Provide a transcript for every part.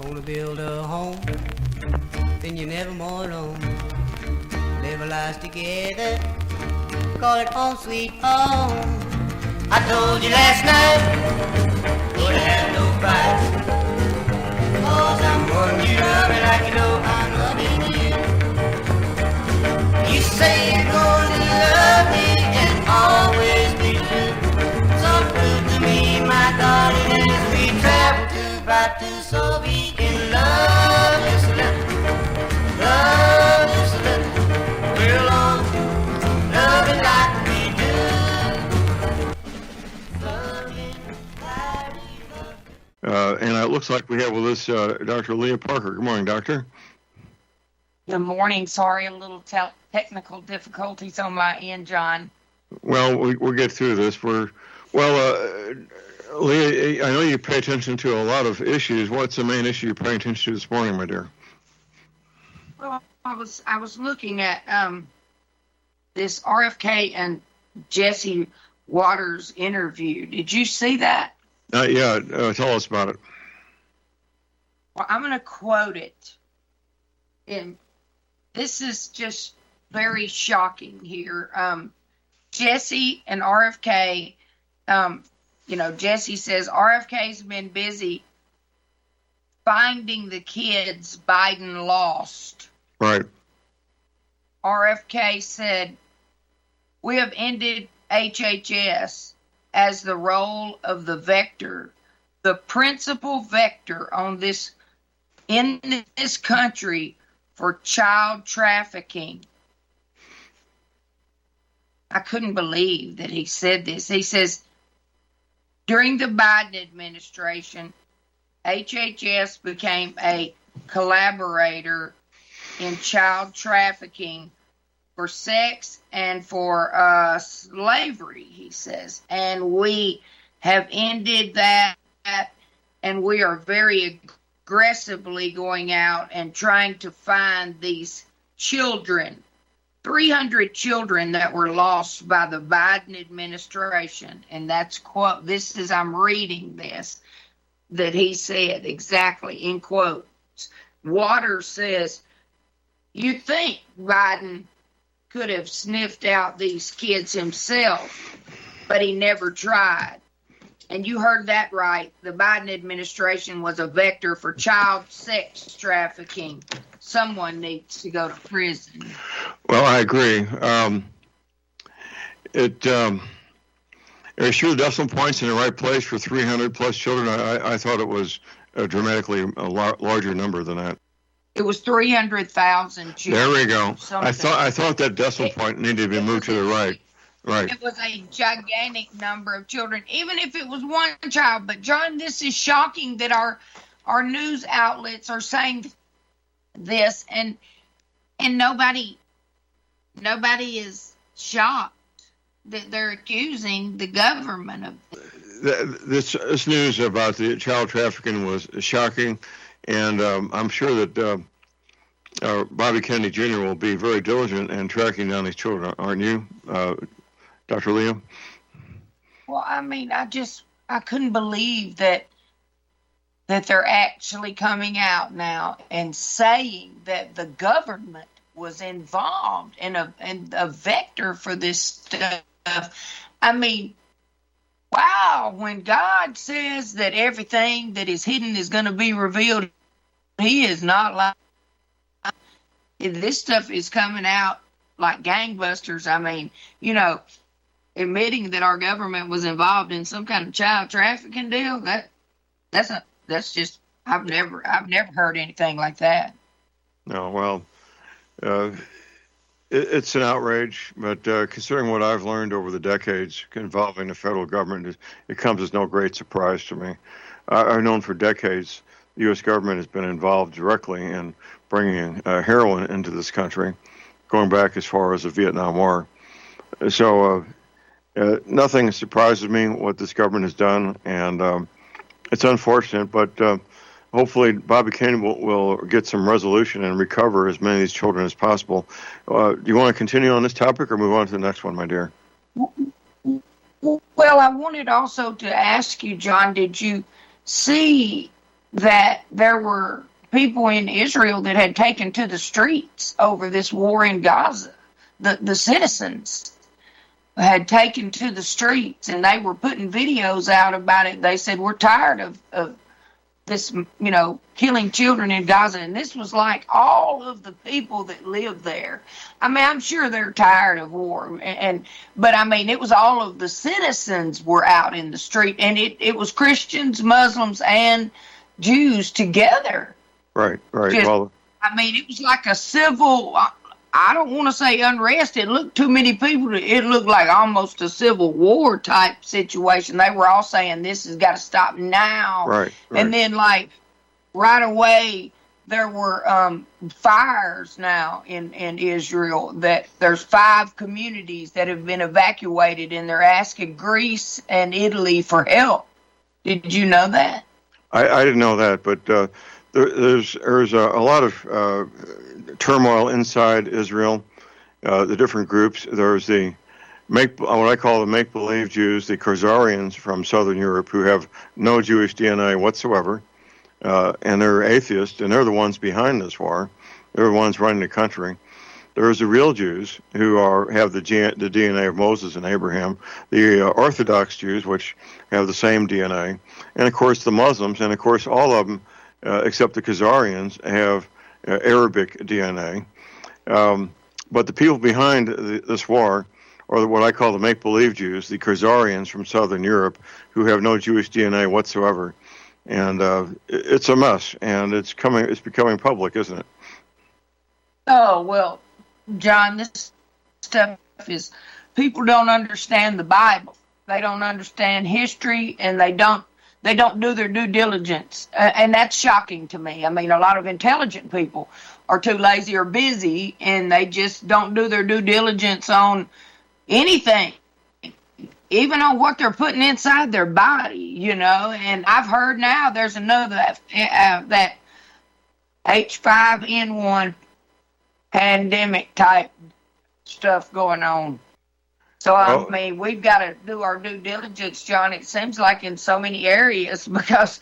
Gonna build a home, then you're never more alone. Live our lives together, call it home sweet home. I told you last night, gonna have no fight, 'cause I'm wanting you to love me like you know I'm loving you. You say you're gonna love me and always be true. So prove to me, my darling, as we travel to by two, so we can love just a little, love just a little. We're alone, loving like we do. And it looks like we have with us Dr. Leah Parker. Good morning, Doctor. Good morning. Sorry, a little technical difficulties on my end, John. Well, we'll get through this. Leah, I know you pay attention to a lot of issues. What's the main issue you're paying attention to this morning, my dear? Well, I was looking at this RFK and Jesse Waters interview. Did you see that? Yeah, tell us about it. Well, I'm going to quote it. And this is just very shocking here. Jesse and RFK, Jesse says RFK's been busy finding the kids Biden lost. Right. RFK said, we have ended HHS as the role of the vector, the principal vector in this country for child trafficking. I couldn't believe that he said this. He says, during the Biden administration, HHS became a collaborator in child trafficking for sex and for slavery, he says. And we have ended that, and we are very aggressively going out and trying to find these children, 300 children that were lost by the Biden administration. And that's quote, I'm reading this, that he said exactly in quotes. Waters says, you think Biden could have sniffed out these kids himself, but he never tried. And you heard that right. The Biden administration was a vector for child sex trafficking. Someone needs to go to prison. Well, I agree. Are sure decimal points in the right place for 300 plus children? I thought it was dramatically a larger number than that. It was 300,000 children. There we go. I thought that decimal point needed to be moved to the right. Right. It was a gigantic number of children, even if it was one child. But John, this is shocking that our news outlets are saying this, and nobody is shocked that they're accusing the government of this news about the child trafficking was shocking, and I'm sure that Bobby Kennedy Jr. will be very diligent in tracking down these children, aren't you, Dr. Leah? Well, I mean, I couldn't believe that they're actually coming out now and saying that the government was involved in a vector for this stuff. I mean, wow, when God says that everything that is hidden is going to be revealed, he is not lying. This stuff is coming out like gangbusters. I mean, admitting that our government was involved in some kind of child trafficking deal, that's just, I've never heard anything like that. No, well, it's an outrage, but considering what I've learned over the decades involving the federal government, it comes as no great surprise to me. I've known for decades the U.S. government has been involved directly in bringing heroin into this country, going back as far as the Vietnam War. So nothing surprises me what this government has done, and it's unfortunate, but hopefully Bobby Kennedy will get some resolution and recover as many of these children as possible. Do you want to continue on this topic or move on to the next one, my dear? Well, I wanted also to ask you, John, did you see that there were people in Israel that had taken to the streets over this war in Gaza. The citizens had taken to the streets, and they were putting videos out about it. They said, we're tired of this, killing children in Gaza. And this was like all of the people that live there. I mean, I'm sure they're tired of war. But I mean, it was all of the citizens were out in the street, and it was Christians, Muslims, and Jews together. Right. I mean, it was like a civil, I don't want to say unrest. It looked too many people. It looked like almost a civil war type situation. They were all saying this has got to stop now. Right. And then, like, right away, there were fires now in Israel. That there's 5 communities that have been evacuated, and they're asking Greece and Italy for help. Did you know that? I didn't know that, but there's a lot of turmoil inside Israel, the different groups. There's what I call the make-believe Jews, the Khazarians from Southern Europe, who have no Jewish DNA whatsoever, and they're atheists, and they're the ones behind this war. They're the ones running the country. There's the real Jews who have the DNA of Moses and Abraham, the Orthodox Jews, which have the same DNA, and of course the Muslims, and of course all of them, except the Khazarians, have Arabic DNA. But the people behind this war, or what I call the make-believe Jews, the Khazarians from Southern Europe, who have no Jewish DNA whatsoever, and it's a mess, and it's becoming public, isn't it? Oh, well, John, this stuff is, people don't understand the Bible. They don't understand history, and they don't do their due diligence. And that's shocking to me. I mean, a lot of intelligent people are too lazy or busy, and they just don't do their due diligence on anything, even on what they're putting inside their body, And I've heard now there's another, that H5N1 pandemic type stuff going on. So, I mean, we've got to do our due diligence, John. It seems like in so many areas, because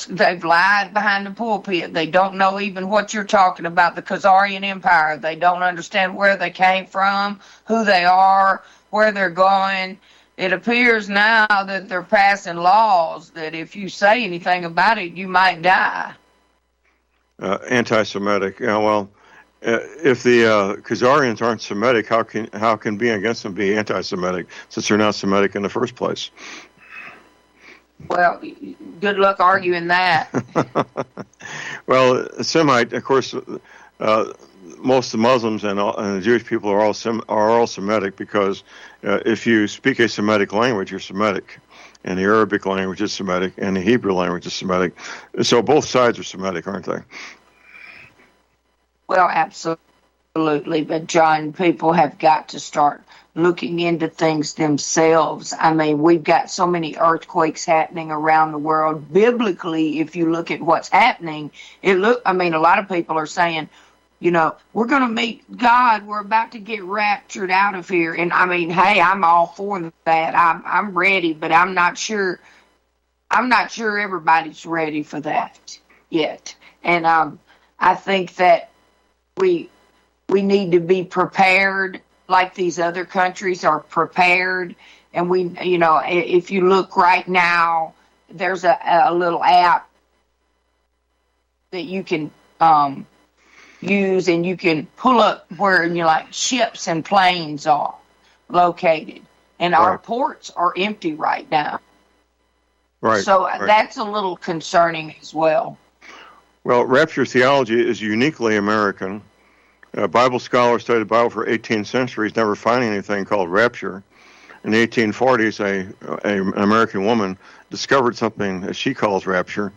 they've lied behind the pulpit. They don't know even what you're talking about, the Khazarian Empire. They don't understand where they came from, who they are, where they're going. It appears now that they're passing laws that if you say anything about it, you might die. Anti-Semitic. Yeah, well, if the Khazarians aren't Semitic, how can being against them be anti-Semitic, since they're not Semitic in the first place? Well, good luck arguing that. Well, Semite, of course, most of the Muslims and the Jewish people are all Semitic, because if you speak a Semitic language, you're Semitic, and the Arabic language is Semitic, and the Hebrew language is Semitic. So both sides are Semitic, aren't they? Well, absolutely. But, John, people have got to start looking into things themselves. I mean, we've got so many earthquakes happening around the world. Biblically, if you look at what's happening, a lot of people are saying, we're going to meet God. We're about to get raptured out of here. And, I mean, hey, I'm all for that. I'm ready, but I'm not sure everybody's ready for that yet. And I think that we need to be prepared like these other countries are prepared. And if you look right now, there's a little app that you can use, and you can pull up where ships and planes are located. And our ports are empty right now. Right. So that's a little concerning as well. Well, rapture theology is uniquely American. Bible scholars studied the Bible for 18 centuries, never finding anything called rapture. In the 1840s, an American woman discovered something that she calls rapture.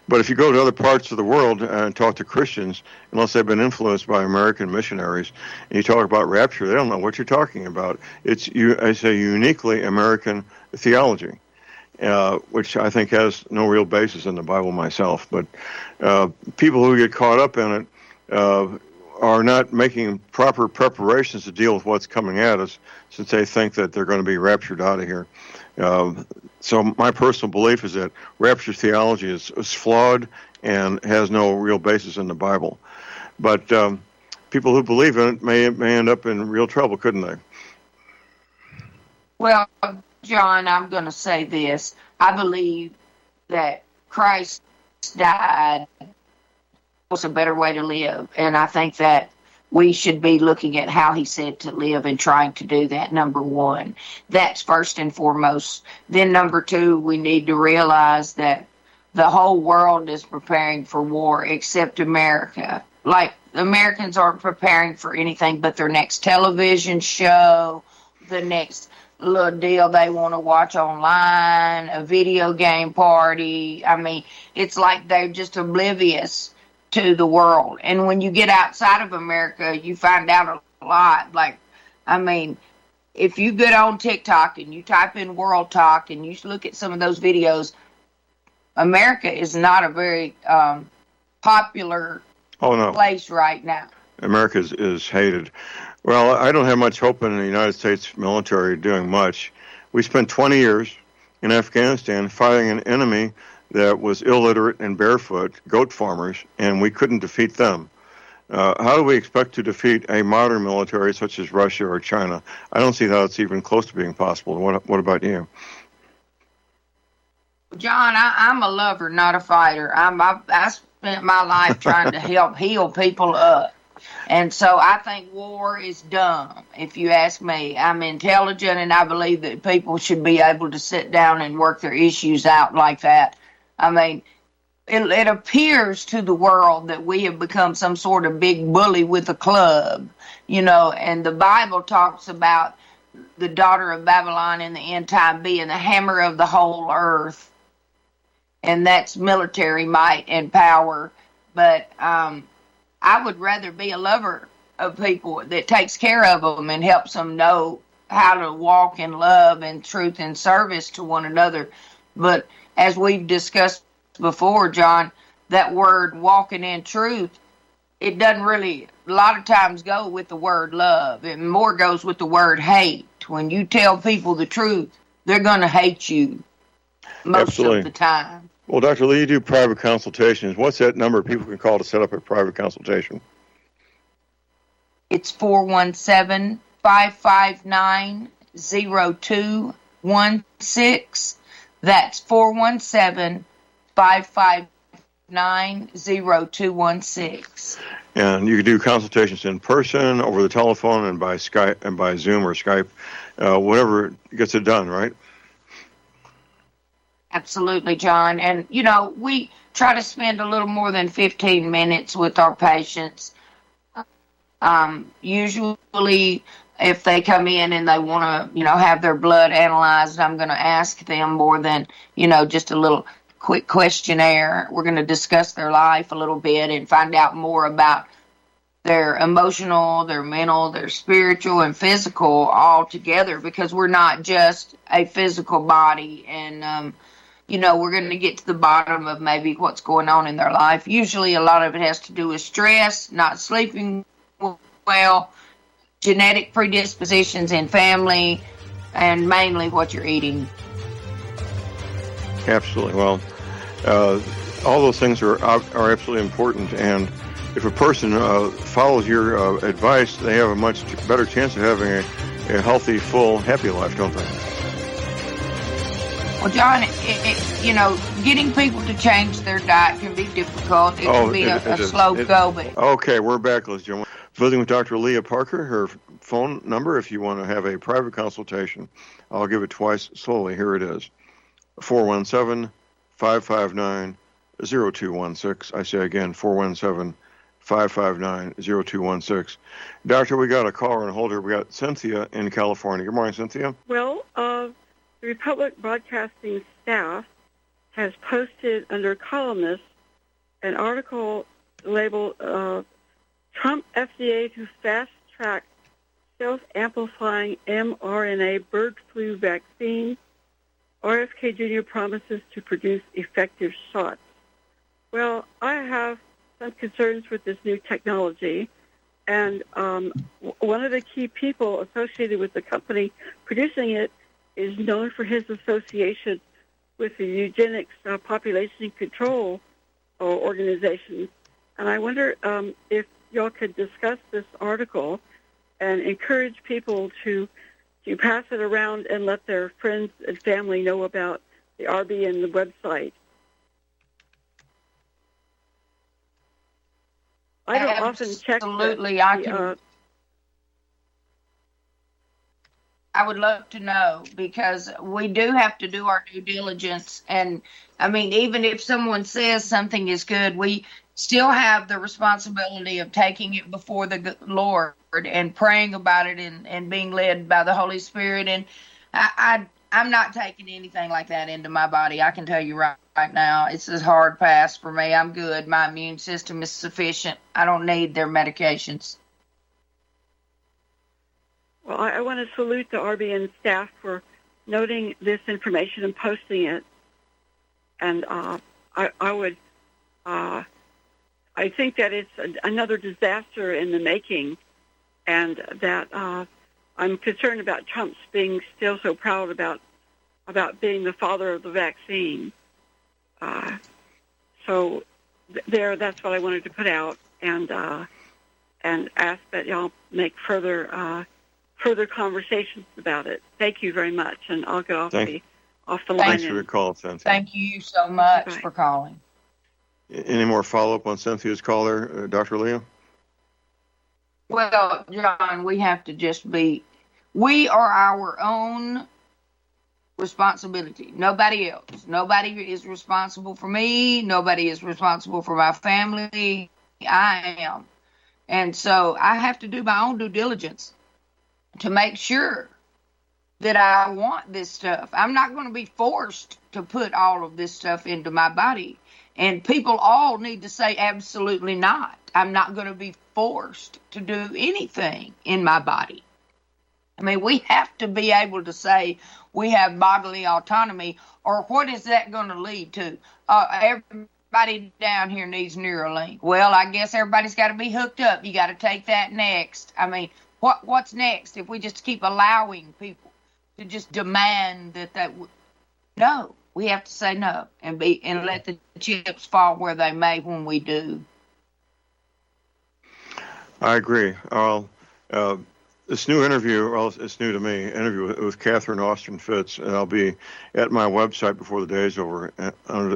But if you go to other parts of the world and talk to Christians, unless they've been influenced by American missionaries, and you talk about rapture, they don't know what you're talking about. It's a uniquely American theology, which I think has no real basis in the Bible myself. But people who get caught up in it are not making proper preparations to deal with what's coming at us, since they think that they're going to be raptured out of here. So my personal belief is that rapture theology is flawed and has no real basis in the Bible. But people who believe in it may end up in real trouble, couldn't they? Well, John, I'm going to say this. I believe that Christ died was a better way to live, and I think that we should be looking at how he said to live and trying to do that, number one. That's first and foremost. Then number two, we need to realize that the whole world is preparing for war except America. Like, Americans aren't preparing for anything but their next television show, the next little deal they want to watch online, a video game party. I mean, it's like they're just oblivious to the world. And when you get outside of America, you find out a lot. Like, I mean, if you get on TikTok and you type in World Talk and you look at some of those videos, America is not a very popular place right now. America is hated. Well, I don't have much hope in the United States military doing much. We spent 20 years in Afghanistan fighting an enemy that was illiterate and barefoot, goat farmers, and we couldn't defeat them. How do we expect to defeat a modern military such as Russia or China? I don't see how it's even close to being possible. What about you? John, I'm a lover, not a fighter. I spent my life trying to help heal people up. And so I think war is dumb, if you ask me. I'm intelligent, and I believe that people should be able to sit down and work their issues out like that. I mean, it appears to the world that we have become some sort of big bully with a club, you know, and the Bible talks about the daughter of Babylon in the end time being the hammer of the whole earth, and that's military might and power. But I would rather be a lover of people that takes care of them and helps them know how to walk in love and truth and service to one another. But as we've discussed before, John, that word walking in truth, it doesn't really a lot of times go with the word love. It more goes with the word hate. When you tell people the truth, they're going to hate you most of the time. Well, Dr. Lee, you do private consultations. What's that number people can call to set up a private consultation? It's 417-559-0216. That's 417-559-0216. And you can do consultations in person, over the telephone, and by Skype, and by Zoom or Skype, whatever gets it done, right? Absolutely, John. And, you know, we try to spend a little more than 15 minutes with our patients. Usually, if they come in and they want to, you know, have their blood analyzed, I'm going to ask them more than, you know, just a little quick questionnaire. We're going to discuss their life a little bit and find out more about their emotional, their mental, their spiritual, and physical all together, because we're not just a physical body. And, you know, we're going to get to the bottom of maybe what's going on in their life. Usually a lot of it has to do with stress, not sleeping well, genetic predispositions in family, and mainly what you're eating. Absolutely. Well, all those things are absolutely important, and if a person follows your advice, they have a much better chance of having a healthy, full, happy life, don't they? Well, John, you know, getting people to change their diet can be difficult. It can be a slow go. But okay, we're back, ladies and gentlemen. Visiting with Dr. Leah Parker. Her phone number, if you want to have a private consultation, I'll give it twice slowly. Here it is, 417-559-0216. I say again, 417-559-0216. Doctor, we got a caller on hold here. We got Cynthia in California. Good morning, Cynthia. Well, the Republic Broadcasting staff has posted under columnists an article labeled Trump FDA to fast-track self-amplifying mRNA bird flu vaccine. RFK Jr. promises to produce effective shots. Well, I have some concerns with this new technology. And one of the key people associated with the company producing it is known for his association with the eugenics population control organization. And I wonder if y'all could discuss this article and encourage people to pass it around and let their friends and family know about the RBN, the website. I don't often check. Absolutely, I would love to know, because we do have to do our due diligence. And I mean, even if someone says something is good, we still have the responsibility of taking it before the Lord and praying about it and being led by the Holy Spirit. And I'm not taking anything like that into my body. I can tell you right now, it's a hard pass for me. I'm good. My immune system is sufficient. I don't need their medications. Well, I want to salute the RBN staff for noting this information and posting it. And I think that it's another disaster in the making, and that I'm concerned about Trump's being still so proud about being the father of the vaccine. So that's what I wanted to put out, and ask that y'all make further conversations about it. Thank you very much, and I'll get off the line. Thanks for the call, Cynthia. Thank you so much for calling. Any more follow-up on Cynthia's call there, Dr. Leah? Well, John, we have to we are our own responsibility. Nobody else. Nobody is responsible for me. Nobody is responsible for my family. I am. And so I have to do my own due diligence to make sure that I want this stuff. I'm not going to be forced to put all of this stuff into my body. And people all need to say absolutely not. I'm not going to be forced to do anything in my body. I mean, we have to be able to say we have bodily autonomy, or what is that going to lead to? Everybody down here needs Neuralink. Well, I guess everybody's got to be hooked up. You got to take that next. I mean, what's next if we just keep allowing people to just demand that no? We have to say no and let the chips fall where they may when we do. I agree. This new interview, it's new to me, interview with Catherine Austin Fitz, and I'll be at my website before the day is over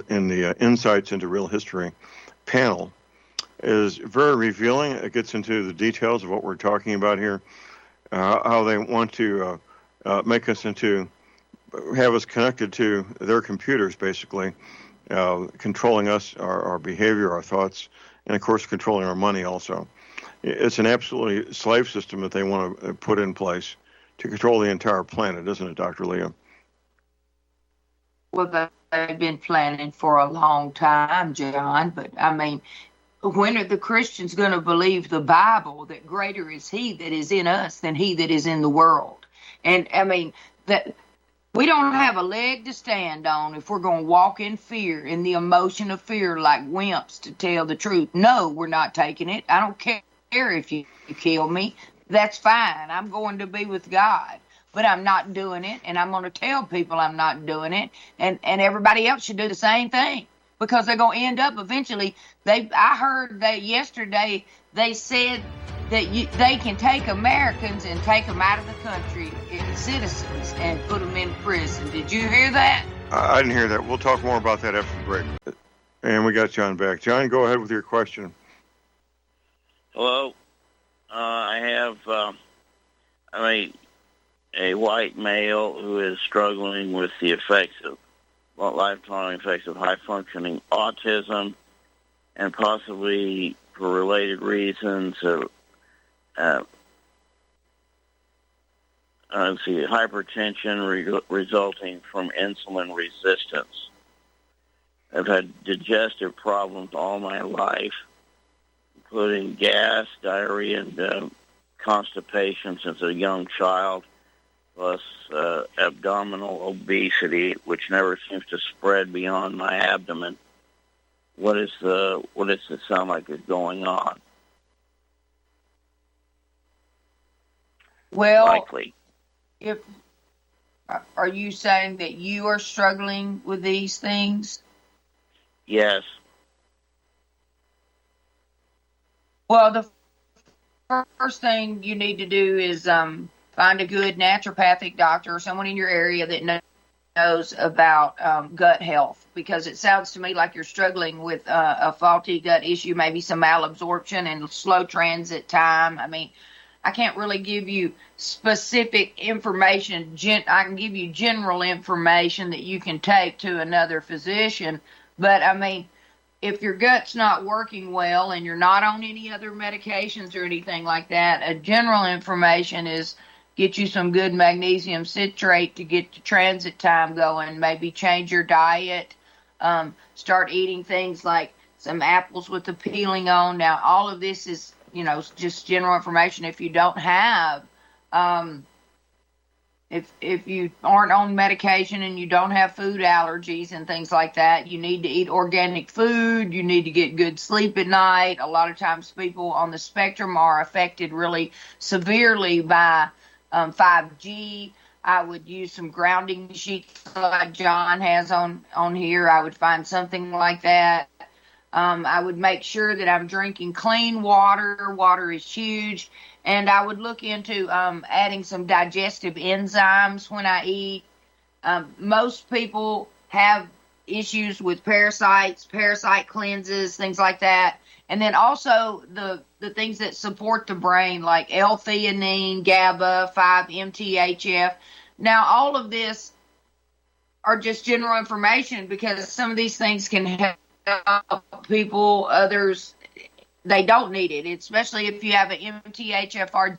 in the Insights into Real History panel. Is very revealing. It gets into the details of what we're talking about here, how they want to make us have us connected to their computers, basically, controlling us, our behavior, our thoughts, and, of course, controlling our money also. It's an absolutely slave system that they want to put in place to control the entire planet, isn't it, Dr. Leah? Well, they've been planning for a long time, John, but, I mean, when are the Christians going to believe the Bible that greater is he that is in us than he that is in the world? And, I mean, that we don't have a leg to stand on if we're going to walk in fear, in the emotion of fear, like wimps, to tell the truth. No, we're not taking it. I don't care if you kill me. That's fine. I'm going to be with God. But I'm not doing it, and I'm going to tell people I'm not doing it, and everybody else should do the same thing, because they're going to end up eventually. I heard that yesterday they said that they can take Americans and take them out of the country, citizens, and put them in prison. Did you hear that? I didn't hear that. We'll talk more about that after the break. And we got John back. John, go ahead with your question. Hello. I have a white male who is struggling with the lifetime effects of high-functioning autism, and possibly for related reasons, hypertension resulting from insulin resistance. I've had digestive problems all my life, including gas, diarrhea, and constipation since a young child, plus abdominal obesity, which never seems to spread beyond my abdomen. What does it sound like is going on? Well, likely. if are you saying that you are struggling with these things? Yes. Well, the first thing you need to do is find a good naturopathic doctor or someone in your area that knows about gut health, because it sounds to me like you're struggling with a faulty gut issue, maybe some malabsorption and slow transit time. I mean, I can't really give you specific information. I can give you general information that you can take to another physician. But, I mean, if your gut's not working well and you're not on any other medications or anything like that, a general information is get you some good magnesium citrate to get the transit time going. Maybe change your diet. Start eating things like some apples with the peeling on. Now, all of this is, just general information. If you don't have, if you aren't on medication and you don't have food allergies and things like that, you need to eat organic food. You need to get good sleep at night. A lot of times people on the spectrum are affected really severely by 5G. I would use some grounding sheets like John has on here. I would find something like that. I would make sure that I'm drinking clean water. Water is huge. And I would look into adding some digestive enzymes when I eat. Most people have issues with parasites, parasite cleanses, things like that. And then also the things that support the brain, like L-theanine, GABA, 5-MTHF. Now, all of this are just general information, because some of these things can help people, others, they don't need it, especially if you have an MTHFR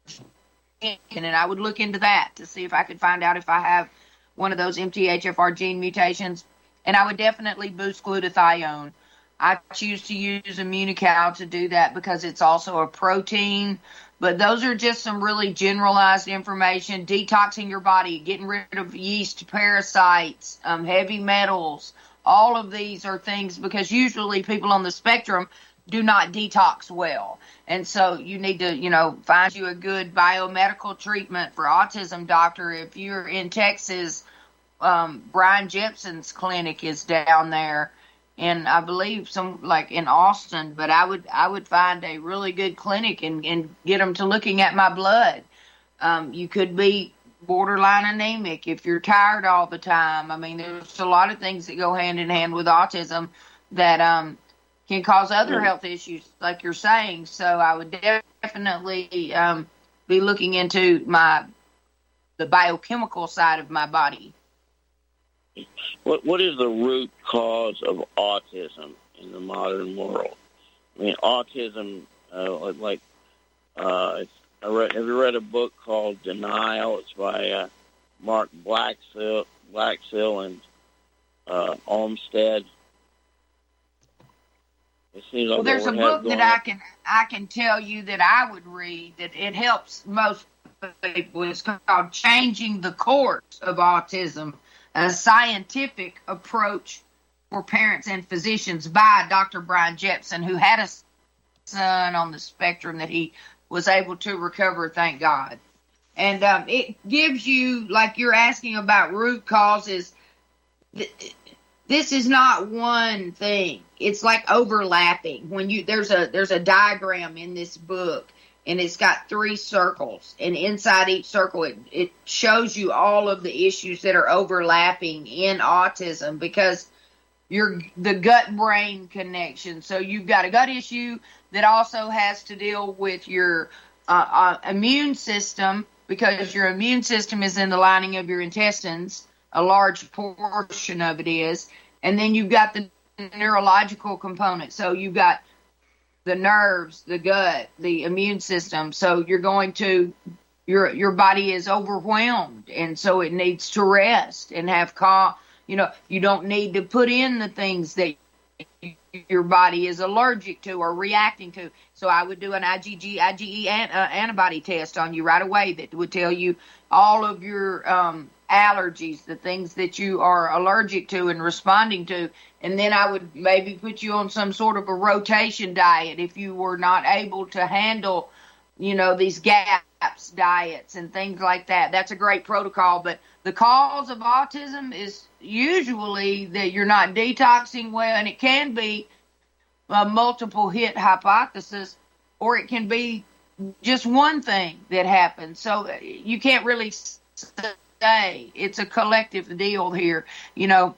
gene. And I would look into that to see if I could find out if I have one of those MTHFR gene mutations. And I would definitely boost glutathione. I choose to use Immunical to do that because it's also a protein. But those are just some really generalized information. Detoxing your body, getting rid of yeast, parasites, heavy metals. All of these are things, because usually people on the spectrum do not detox well. And so you need to, find you a good biomedical treatment for autism doctor. If you're in Texas, Brian Jepson's clinic is down there. And I believe like in Austin, but I would find a really good clinic and get them to looking at my blood. You could be borderline anemic if you're tired all the time. I mean, there's a lot of things that go hand in hand with autism that can cause other health issues, like you're saying. So I would definitely be looking into the biochemical side of my body. What is the root cause of autism in the modern world? I mean, autism, have you read a book called Denial? It's by Mark Blaxill and Olmsted. It seems like there's a book that I can tell you that I would read, that it helps most people. It's called Changing the Course of Autism, a scientific approach for parents and physicians, by Dr. Brian Jepson, who had a son on the spectrum that he was able to recover, thank God. And it gives you, like you're asking about root causes, this is not one thing. It's like overlapping. There's a diagram in this book, and it's got 3 circles, and inside each circle it shows you all of the issues that are overlapping in autism, because the gut-brain connection. So you've got a gut issue that also has to deal with your immune system, because your immune system is in the lining of your intestines. A large portion of it is. And then you've got the neurological component. So you've got the nerves, the gut, the immune system. So you're going to, your body is overwhelmed, and so it needs to rest and have calm. You don't need to put in the things that your body is allergic to or reacting to. So I would do an IgE antibody test on you right away that would tell you all of your allergies, the things that you are allergic to and responding to. And then I would maybe put you on some sort of a rotation diet if you were not able to handle, these gaps diets and things like that. That's a great protocol, but the cause of autism is usually that you're not detoxing well, and it can be a multiple hit hypothesis, or it can be just one thing that happens. So you can't really say it's a collective deal here. You know,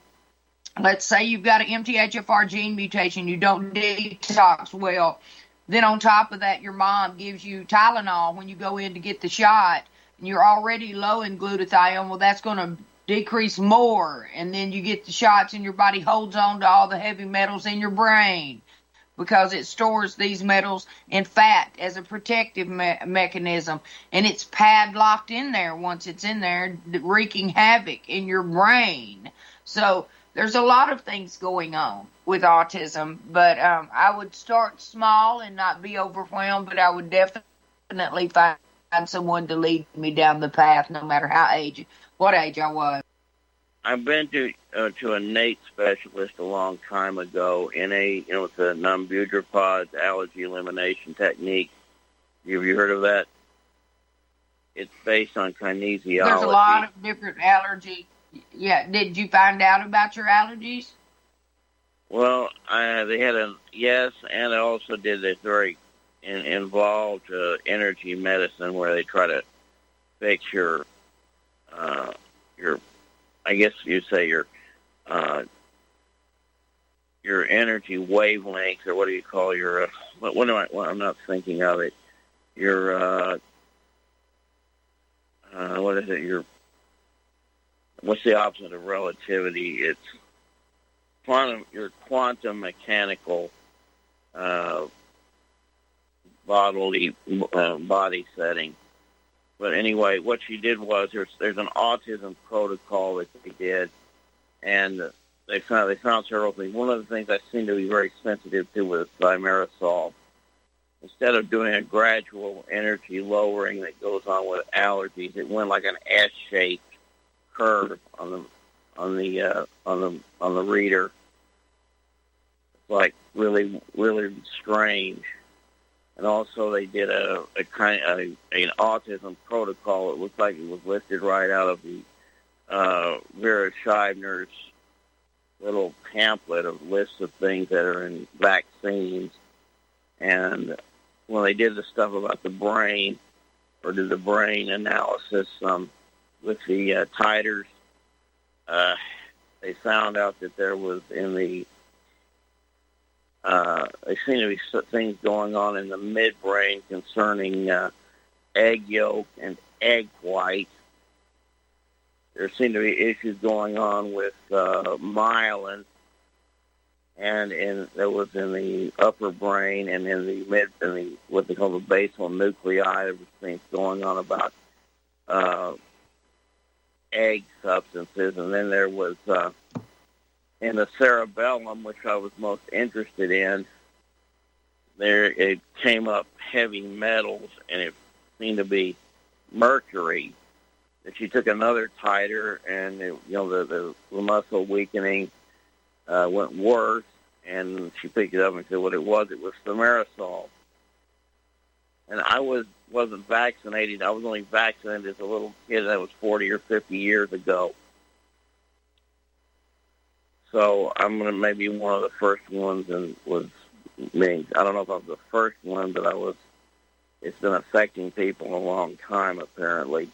let's say you've got an MTHFR gene mutation, you don't detox well. Then on top of that, your mom gives you Tylenol when you go in to get the shot, and you're already low in glutathione. Well, that's going to decrease more, and then you get the shots, and your body holds on to all the heavy metals in your brain because it stores these metals in fat as a protective mechanism, and it's padlocked in there once it's in there, wreaking havoc in your brain. So there's a lot of things going on with autism, but I would start small and not be overwhelmed, but I would definitely find someone to lead me down the path, no matter what age I was. I've been to a NATE specialist a long time ago in it's a non-butyropod allergy elimination technique. Have you heard of that? It's based on kinesiology. There's a lot of different allergy. Yeah, did you find out about your allergies? Well, they had yes, and I also did this very involved energy medicine where they try to fix your I guess you'd say your energy wavelengths, or what do you call your I'm not thinking of it. Your what is it? What's the opposite of relativity? It's your quantum mechanical body setting. But anyway, what she did was there's an autism protocol that they did, and they found several things. One of the things I seem to be very sensitive to was thimerosal. Instead of doing a gradual energy lowering that goes on with allergies, it went like an S-shaped curve on the reader. It's like really, really strange. And also they did an autism protocol. It looked like it was listed right out of the Vera Scheibner's little pamphlet of lists of things that are in vaccines. And when they did the stuff about the brain, or did the brain analysis with the titers, they found out that there was there seem to be things going on in the midbrain concerning egg yolk and egg white. There seem to be issues going on with myelin, and there was in the upper brain and in the what they call the basal nuclei. There was things going on about egg substances, and then there was in the cerebellum, which I was most interested in, it came up heavy metals, and it seemed to be mercury. And she took another titer, and the muscle weakening went worse, and she picked it up and said what it was thimerosal. And I wasn't vaccinated. I was only vaccinated as a little kid. That was 40 or 50 years ago. So I'm going to maybe one of the first ones, and was me. I don't know if I was the first one, but it's been affecting people a long time, apparently.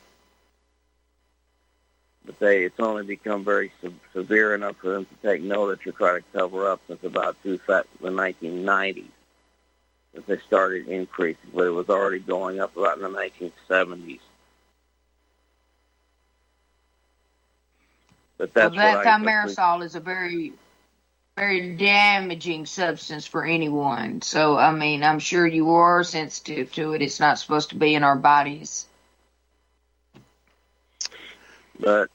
But it's only become very severe enough for them to take notice to try to cover up since about the 1990s, that they started increasing, but it was already going up about in the 1970s. But that's thimerosal is a very, very damaging substance for anyone. So, I mean, I'm sure you are sensitive to it. It's not supposed to be in our bodies. But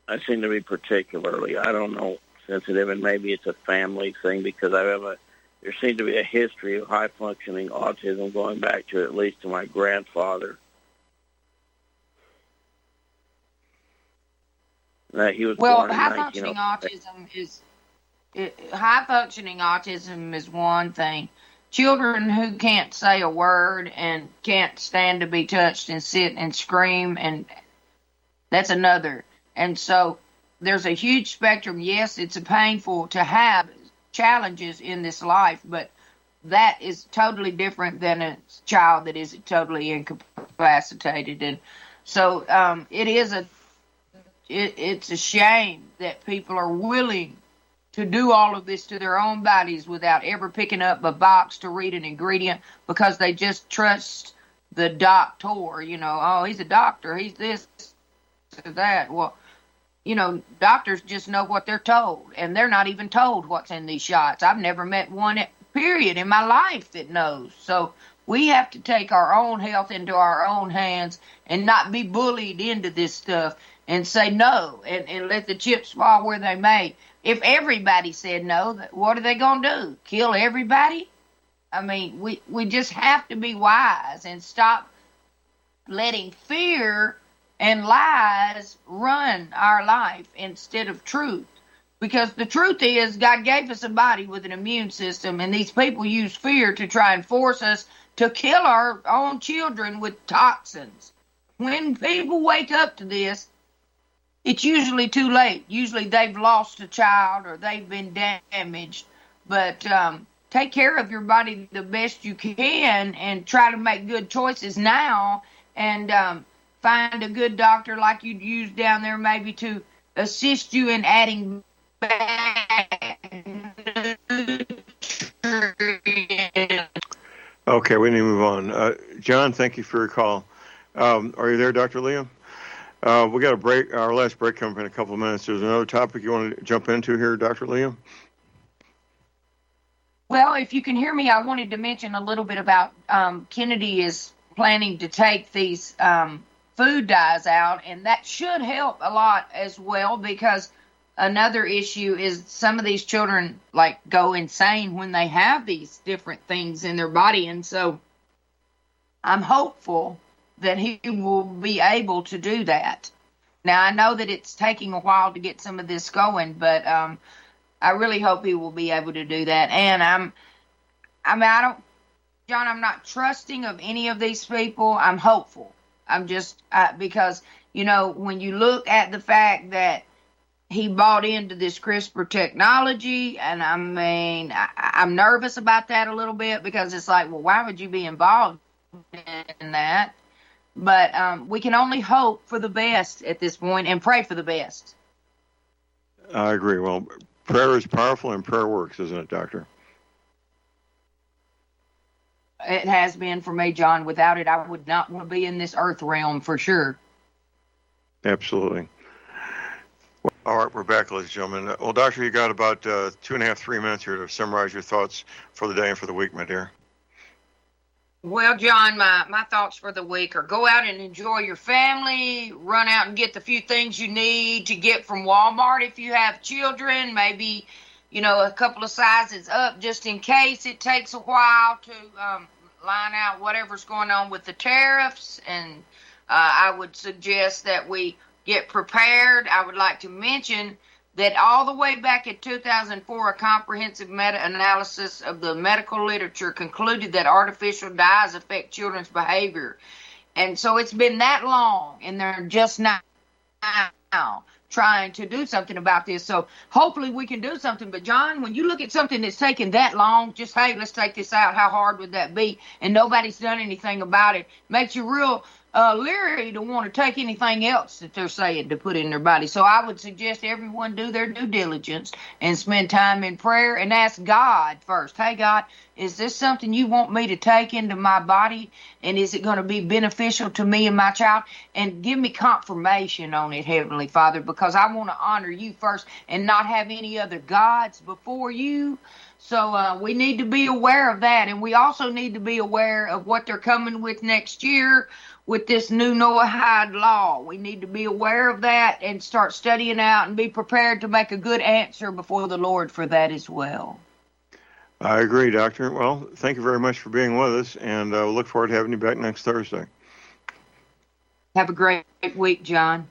I seem to be particularly, I don't know, sensitive, and maybe it's a family thing because there seemed to be a history of high-functioning autism going back to at least to my grandfather. He was born in high-functioning autism is one thing, children who can't say a word and can't stand to be touched and sit and scream, and that's another. And so there's a huge spectrum. Yes, it's painful to have challenges in this life, but that is totally different than a child that is totally incapacitated. And so it's a shame that people are willing to do all of this to their own bodies without ever picking up a box to read an ingredient, because they just trust the doctor. You know, oh, he's a doctor, he's this or that. Well, you know, doctors just know what they're told, and they're not even told what's in these shots. I've never met one period in my life that knows. So we have to take our own health into our own hands and not be bullied into this stuff, and say no, and let the chips fall where they may. If everybody said no, what are they going to do? Kill everybody? I mean, we just have to be wise and stop letting fear and lies run our life instead of truth. Because the truth is, God gave us a body with an immune system, and these people use fear to try and force us to kill our own children with toxins. When people wake up to this, it's usually too late. Usually they've lost a child or they've been damaged. But take care of your body the best you can and try to make good choices now, and find a good doctor like you'd use down there maybe to assist you in adding back. Okay, we need to move on. John, thank you for your call. Are you there, Dr. Leah? We got a break. Our last break coming in a couple of minutes. There's another topic you want to jump into here, Dr. Leah? Well, if you can hear me, I wanted to mention a little bit about Kennedy is planning to take these food dyes out, and that should help a lot as well, because another issue is some of these children like go insane when they have these different things in their body. And so I'm hopeful that he will be able to do that. Now, I know that it's taking a while to get some of this going, but I really hope he will be able to do that. And I'm not trusting of any of these people. I'm hopeful. I'm just, because, you know, when you look at the fact that he bought into this CRISPR technology, and I mean, I'm nervous about that a little bit, because it's like, well, why would you be involved in that? But we can only hope for the best at this point and pray for the best. I agree. Well, prayer is powerful and prayer works, isn't it, Doctor? It has been for me, John. Without it, I would not want to be in this earth realm for sure. Absolutely. All right, we're back, ladies and gentlemen. Well, Doctor, you got about 2.5, 3 minutes here to summarize your thoughts for the day and for the week, my dear. Well, John, my thoughts for the week are go out and enjoy your family, run out and get the few things you need to get from Walmart if you have children, maybe, you know, a couple of sizes up just in case it takes a while to line out whatever's going on with the tariffs. And I would suggest that we get prepared. I would like to mention that all the way back in 2004, a comprehensive meta-analysis of the medical literature concluded that artificial dyes affect children's behavior. And so it's been that long, and they're just now trying to do something about this. So hopefully we can do something. But, John, when you look at something that's taken that long, just, hey, let's take this out, how hard would that be? And nobody's done anything about it. Makes you real leery to want to take anything else that they're saying to put in their body. So I would suggest everyone do their due diligence and spend time in prayer and ask God first. Hey, God, is this something you want me to take into my body? And is it going to be beneficial to me and my child? And give me confirmation on it, Heavenly Father, because I want to honor you first and not have any other gods before you. So we need to be aware of that. And we also need to be aware of what they're coming with next year with this new Noahide law. We need to be aware of that and start studying out and be prepared to make a good answer before the Lord for that as well. I agree, Doctor. Well, thank you very much for being with us, and we'll look forward to having you back next Thursday. Have a great week, John.